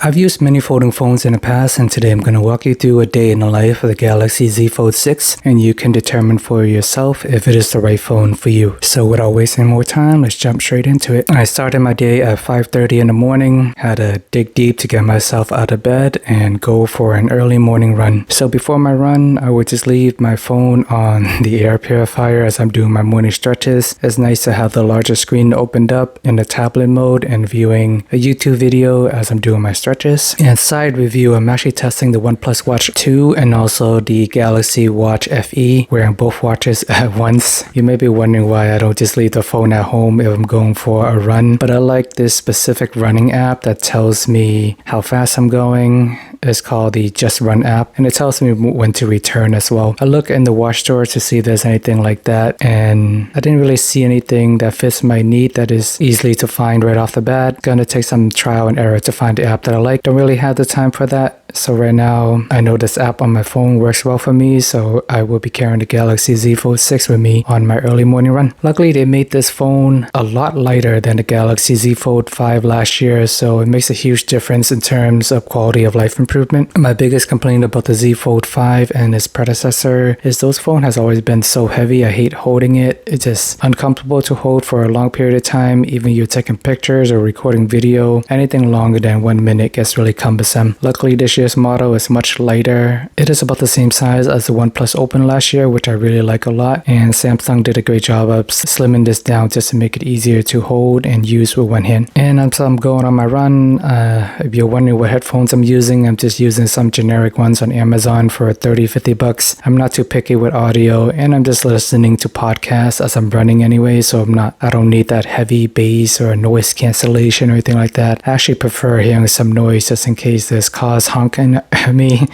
I've used many folding phones in the past, and today I'm going to walk you through a day in the life of the Galaxy Z Fold 6, and you can determine for yourself if it is the right phone for you. So without wasting more time, let's jump straight into it. I started my day at 5:30 in the morning, had to dig deep to get myself out of bed and go for an early morning run. So before my run, I would just leave my phone on the air purifier as I'm doing my morning stretches. It's nice to have the larger screen opened up in the tablet mode and viewing a YouTube video as I'm doing my stretches. And side review, I'm actually testing the OnePlus Watch 2 and also the Galaxy Watch FE, wearing both watches at once. You may be wondering why I don't just leave the phone at home if I'm going for a run, but I like this specific running app that tells me how fast I'm going. It's called the Just Run app, and it tells me when to return as well. I look in the watch store to see if there's anything like that, and I didn't really see anything that fits my need that is easily to find right off the bat. Gonna take some trial and error to find the app that I like. Don't really have the time for that. So right now, I know this app on my phone works well for me, so I will be carrying the Galaxy Z Fold 6 with me on my early morning run. Luckily, they made this phone a lot lighter than the Galaxy Z Fold 5 last year, so it makes a huge difference in terms of quality of life improvement. My biggest complaint about the Z Fold 5 and its predecessor is those phone has always been so heavy. I hate holding it. It's just uncomfortable to hold for a long period of time. Even you're taking pictures or recording video, anything longer than 1 minute gets really cumbersome. Luckily, this year's model is much lighter. It is about the same size as the OnePlus Open last year, which I really like a lot, and Samsung did a great job of slimming this down just to make it easier to hold and use with one hand. And as I'm going on my run, if you're wondering what headphones I'm using, I'm just using some generic ones on Amazon for $30-50. I'm not too picky with audio, and I'm just listening to podcasts as I'm running anyway, so I don't need that heavy bass or noise cancellation or anything like that. I actually prefer hearing some noise just in case there's cars honking at me.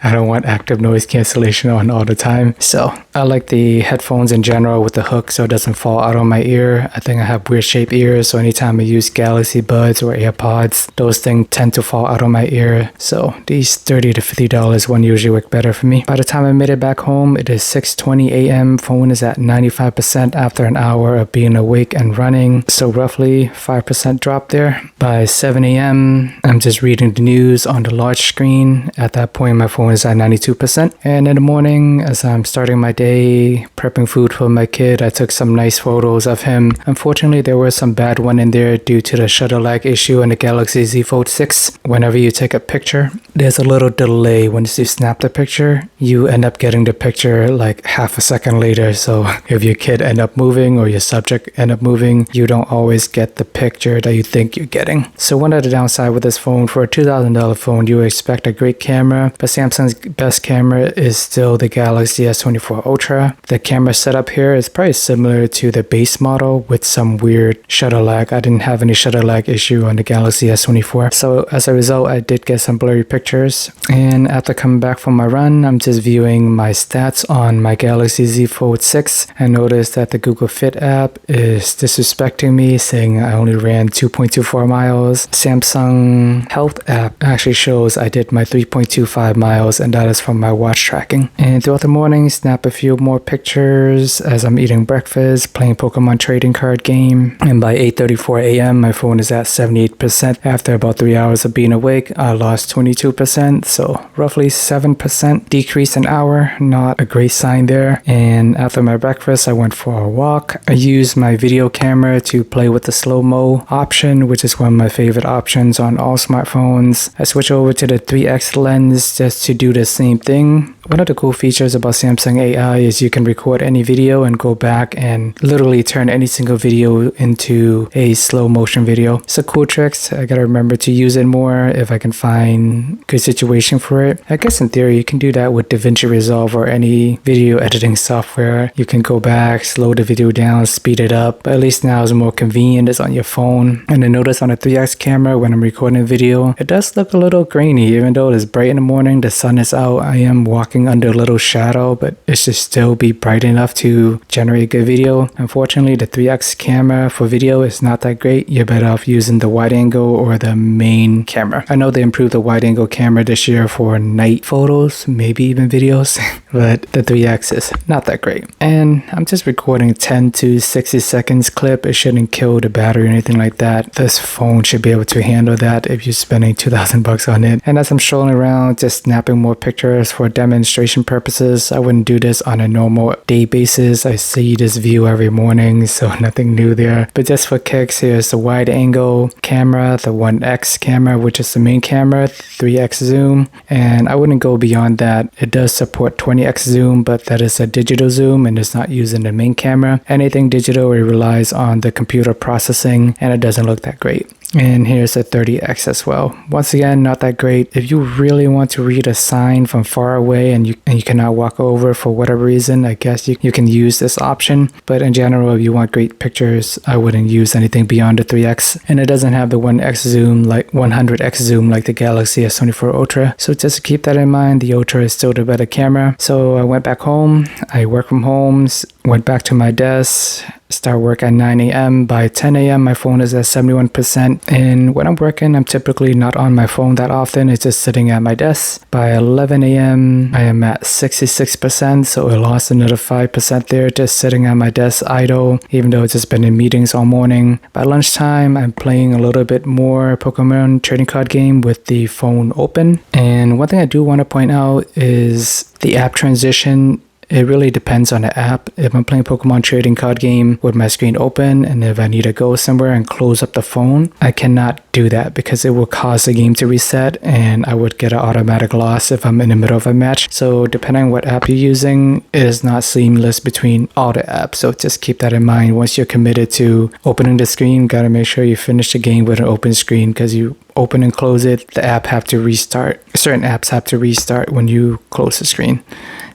I don't want active noise cancellation on all the time. So I like the headphones in general with the hook so it doesn't fall out of my ear. I think I have weird shaped ears, so anytime I use Galaxy Buds or AirPods, those things tend to fall out of my ear. So these $30-50 one usually work better for me. By the time I made it back home, it is 6:20 a.m. Phone is at 95% after an hour of being awake and running. So roughly 5% drop there. By 7 a.m., I'm just reading the news on the large screen. At that point, my phone is at 92%. And in the morning, as I'm starting my day, prepping food for my kid, I took some nice photos of him. Unfortunately, there was some bad one in there due to the shutter lag issue in the Galaxy Z Fold 6. Whenever you take a picture, there's a little delay. Once you snap the picture, you end up getting the picture like half a second later. So if your kid end up moving or your subject end up moving, you don't always get the picture that you think you're getting. So one of the downside with this phone, for a $2,000 phone, you expect a great camera, but Samsung's best camera is still the Galaxy S24 Ultra. The camera setup here is probably similar to the base model with some weird shutter lag. I didn't have any shutter lag issue on the Galaxy S24. So as a result, I did get some blurry pictures. And after coming back from my run, I'm just viewing my stats on my Galaxy Z Fold 6. I noticed that the Google Fit app is disrespecting me, saying I only ran 2.24 miles. Samsung Health app actually shows I did my 3.25 miles, and that is from my watch tracking. And throughout the morning, snap a few more pictures as I'm eating breakfast, playing Pokemon trading card game. And by 8:34 a.m., my phone is at 78%. After about 3 hours of being awake, I lost 22%, so roughly 7% decrease an hour. Not a great sign there. And after my breakfast, I went for a walk. I used my video camera to play with the slow-mo option, which is one of my favorite options on all smartphones. I switch over to the 3x lens just to do the same thing. One of the cool features about Samsung AI is you can record any video and go back and literally turn any single video into a slow motion video. It's a cool trick. I gotta remember to use it more if I can find good situation for it. I guess in theory you can do that with DaVinci Resolve or any video editing software. You can go back, slow the video down, speed it up. But at least now it's more convenient. It's on your phone. And I notice on a 3x camera when I'm recording a video, it does look a little grainy. Even though it's bright in the morning, the sun is out, I am walking walking under a little shadow, but it should still be bright enough to generate good video. Unfortunately, the 3x camera for video is not that great. You're better off using the wide angle or the main camera. I know they improved the wide angle camera this year for night photos, maybe even videos, but the 3x is not that great. And I'm just recording 10 to 60 seconds clip. It shouldn't kill the battery or anything like that. This phone should be able to handle that if you're spending $2,000 on it. And as I'm strolling around just snapping more pictures for demonstration purposes, I wouldn't do this on a normal day basis. I see this view every morning, so nothing new there. But just for kicks, here's the wide angle camera, the 1x camera, which is the main camera, 3x zoom, and I wouldn't go beyond that. It does support 20x zoom, but that is a digital zoom and it's not using the main camera. Anything digital, it relies on the computer processing and it doesn't look that great. And here's a 30x as well. Once again, not that great. If you really want to read a sign from far away and you cannot walk over for whatever reason, I guess you can use this option. But in general, if you want great pictures, I wouldn't use anything beyond the 3x. And it doesn't have the 1x zoom, like 100x zoom like the Galaxy S24 Ultra. So just keep that in mind, the Ultra is still the better camera. So I went back home, I worked from home, went back to my desk, start work at 9 a.m. By 10 a.m. my phone is at 71%. And when I'm working, I'm typically not on my phone that often. It's just sitting at my desk. By 11 a.m. I am at 66%, so I lost another 5% there just sitting at my desk idle, even though it's just been in meetings all morning. By lunchtime, I'm playing a little bit more Pokemon trading card game with the phone open. And one thing I do want to point out is the app transition. It really depends on the app. If I'm playing Pokemon trading card game with my screen open, and if I need to go somewhere and close up the phone, I cannot do that because it will cause the game to reset and I would get an automatic loss if I'm in the middle of a match. So depending on what app you're using, it is not seamless between all the apps. So just keep that in mind. Once you're committed to opening the screen, gotta make sure you finish the game with an open screen, because you open and close it, the app have to restart. Certain apps have to restart when you close the screen.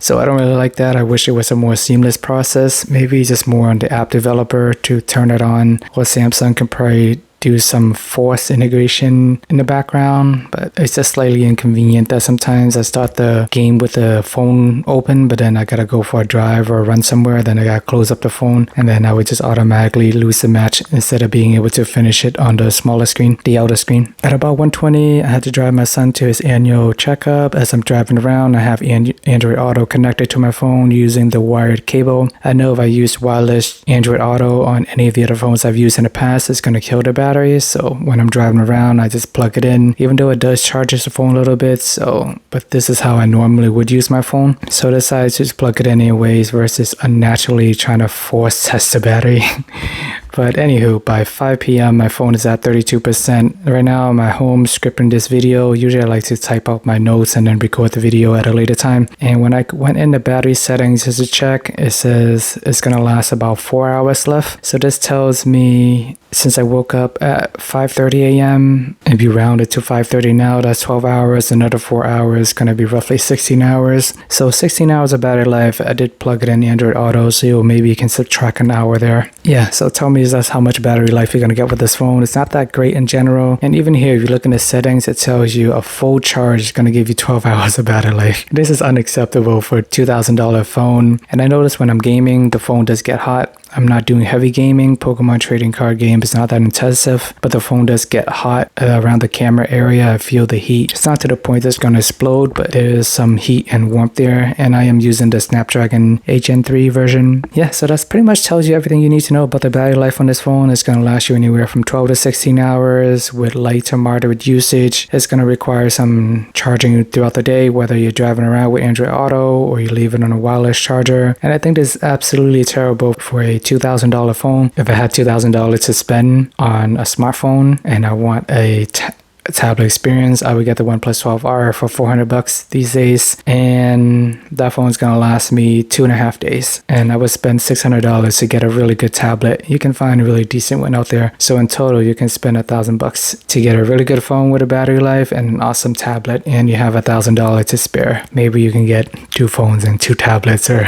So I don't really like that. I wish it was a more seamless process. Maybe just more on the app developer to turn it on, or Samsung can probably do some forced integration in the background, but it's just slightly inconvenient that sometimes I start the game with the phone open, but then I gotta go for a drive or run somewhere, then I gotta close up the phone, and then I would just automatically lose the match instead of being able to finish it on the smaller screen, the outer screen. At about 1:20, I had to drive my son to his annual checkup. As I'm driving around, I have Android Auto connected to my phone using the wired cable. I know if I use wireless Android Auto on any of the other phones I've used in the past, it's gonna kill the battery. So when I'm driving around, I just plug it in, even though it does charge the phone a little bit. But this is how I normally would use my phone. So I decided to just plug it in anyways versus unnaturally trying to force test the battery. But anywho, by 5 p.m. my phone is at 32%. Right now I'm at home scripting this video. Usually I like to type out my notes and then record the video at a later time. And when I went in the battery settings just to check, it says it's gonna last about 4 hours left. So this tells me since I woke up at 5:30 a.m. if you round it to 5:30 now, that's 12 hours. Another 4 hours, gonna be roughly 16 hours. So 16 hours of battery life. I did plug it in Android Auto, so maybe you can subtract an hour there. Yeah, so tell me that's how much battery life you're gonna get with this phone. It's not that great in general. And even here, if you look in the settings, it tells you a full charge is gonna give you 12 hours of battery life. This is unacceptable for a $2,000 phone. And I notice when I'm gaming, the phone does get hot. I'm not doing heavy gaming. Pokemon trading card game is not that intensive, but the phone does get hot around the camera area. I feel the heat. It's not to the point that it's going to explode, but there is some heat and warmth there. And I am using the Snapdragon 8 Gen 3 version. Yeah, so that's pretty much tells you everything you need to know about the battery life on this phone. It's going to last you anywhere from 12 to 16 hours with light to moderate usage. It's going to require some charging throughout the day, whether you're driving around with Android Auto or you leave it on a wireless charger. And I think this is absolutely terrible for a $2,000 phone. If I had $2,000 to spend on a smartphone and I want a tablet experience, I would get the OnePlus 12R for $400 these days, and that phone's gonna last me 2.5 days, and I would spend $600 to get a really good tablet. You can find a really decent one out there. So in total, you can spend $1,000 to get a really good phone with a battery life and an awesome tablet, and you have $1,000 to spare. Maybe you can get 2 phones and 2 tablets, or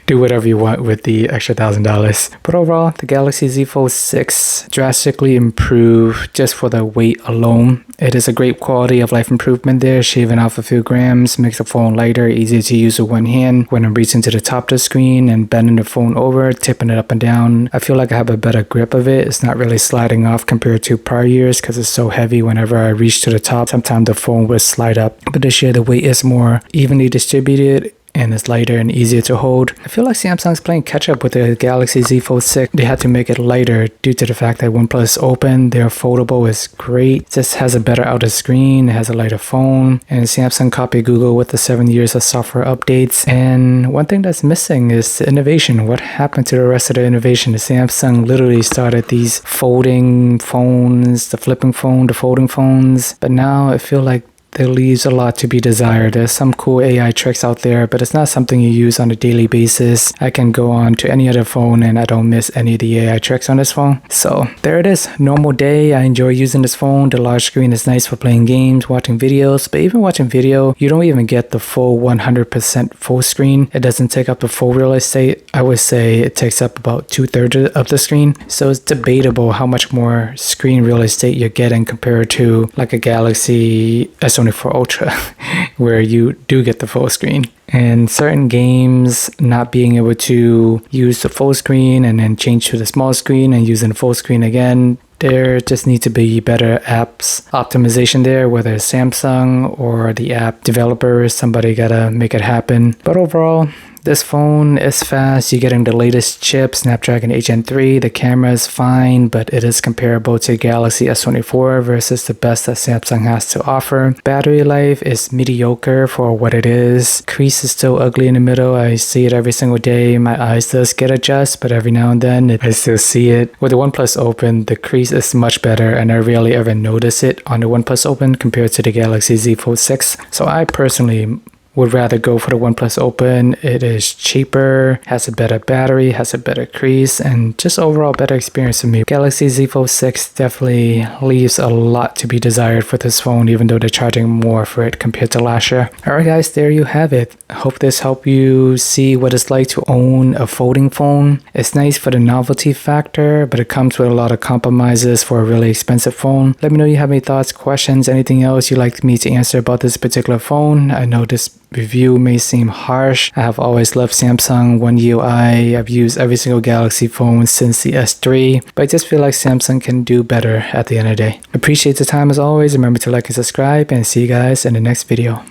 do whatever you want with the extra $1,000. But overall, the Galaxy Z Fold 6 drastically improved just for the weight alone. It is a great quality of life improvement there, shaving off a few grams, makes the phone lighter, easier to use with one hand when I'm reaching to the top of the screen and bending the phone over, tipping it up and down. I feel like I have a better grip of it. It's not really sliding off compared to prior years because it's so heavy. Whenever I reach to the top, sometimes the phone would slide up. But this year the weight is more evenly distributed and it's lighter and easier to hold. I feel like Samsung's playing catch up with the Galaxy Z Fold 6. They had to make it lighter due to the fact that OnePlus Open, their foldable is great. It just has a better outer screen, it has a lighter phone, and Samsung copied Google with the 7 years of software updates. And one thing that's missing is the innovation. What happened to the rest of the innovation? Samsung literally started these folding phones, the flipping phone, the folding phones, but now I feel like there leaves a lot to be desired. There's some cool AI tricks out there, but it's not something you use on a daily basis. I can go on to any other phone and I don't miss any of the AI tricks on this phone. So there it is. Normal day. I enjoy using this phone. The large screen is nice for playing games, watching videos, but even watching video, you don't even get the full 100% full screen. It doesn't take up the full real estate. I would say it takes up about 2/3 of the screen. So it's debatable how much more screen real estate you're getting compared to like a Galaxy S24 Ultra, where you do get the full screen. And certain games not being able to use the full screen and then change to the small screen and using the full screen again, there just needs to be better apps optimization there, whether it's Samsung or the app developers. Somebody gotta make it happen. But overall, this phone is fast. You're getting the latest chip, Snapdragon 8 Gen 3. The camera is fine, but it is comparable to Galaxy S24 versus the best that Samsung has to offer. Battery life is mediocre for what it is. Crease is still ugly in the middle. I see it every single day. My eyes does get adjust, but every now and then I still see it. With the OnePlus Open, the crease is much better, and I rarely ever notice it on the OnePlus Open compared to the Galaxy Z Fold 6. So I personally would rather go for the OnePlus Open. It is cheaper, has a better battery, has a better crease, and just overall better experience for me. Galaxy Z Fold 6 definitely leaves a lot to be desired for this phone, even though they're charging more for it compared to last year. Alright guys, there you have it. I hope this helped you see what it's like to own a folding phone. It's nice for the novelty factor, but it comes with a lot of compromises for a really expensive phone. Let me know if you have any thoughts, questions, anything else you'd like me to answer about this particular phone. I know this review may seem harsh. I have always loved Samsung One UI. I've used every single Galaxy phone since the S3, but I just feel like Samsung can do better at the end of the day. Appreciate the time as always. Remember to like and subscribe, and see you guys in the next video.